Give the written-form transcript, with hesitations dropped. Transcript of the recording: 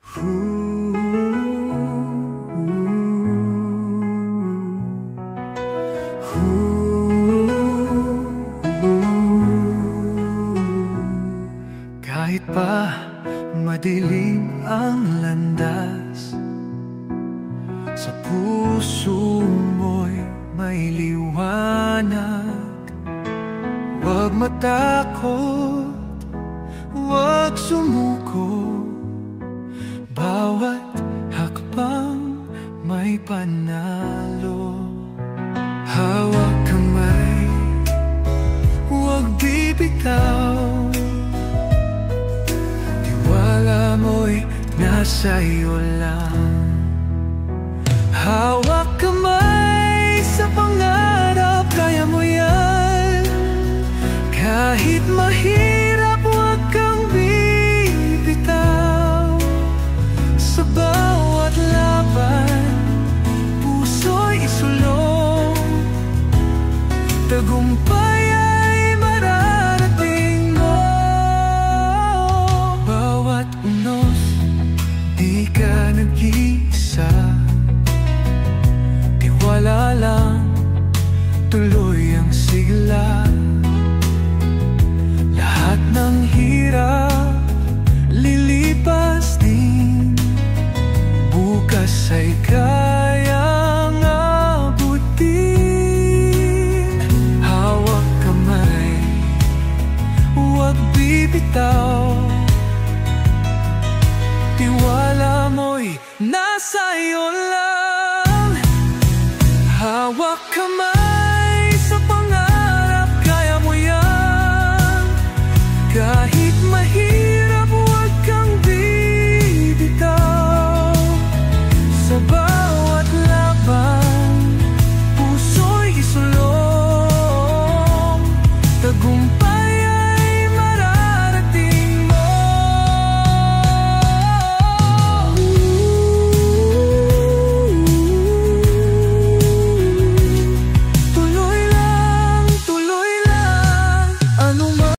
Kahit pa madilim ang landas, sa puso mo'y may liwanag. Huwag matakot, huwag sumuko, bawat hakbang may panalo. Hawak kamay, huwag bibitaw, tiwala mo'y nasa iyo lang. Hawak kamay sa pangarap, kaya mo yan. Kahit mahirap, huwag kang bibitaw. Sa bawat laban, puso'y isulong. Tagumpay ay mararating mo. Bawat unos, di ka nag-iisa. Tiwala lang, tuloy ang sigla. Lahat ng hirap, lilipas din. Bukas ay kayang abutin. Hawak kamay, huwag bibitaw. Tiwala mo'y nasa iyo lang.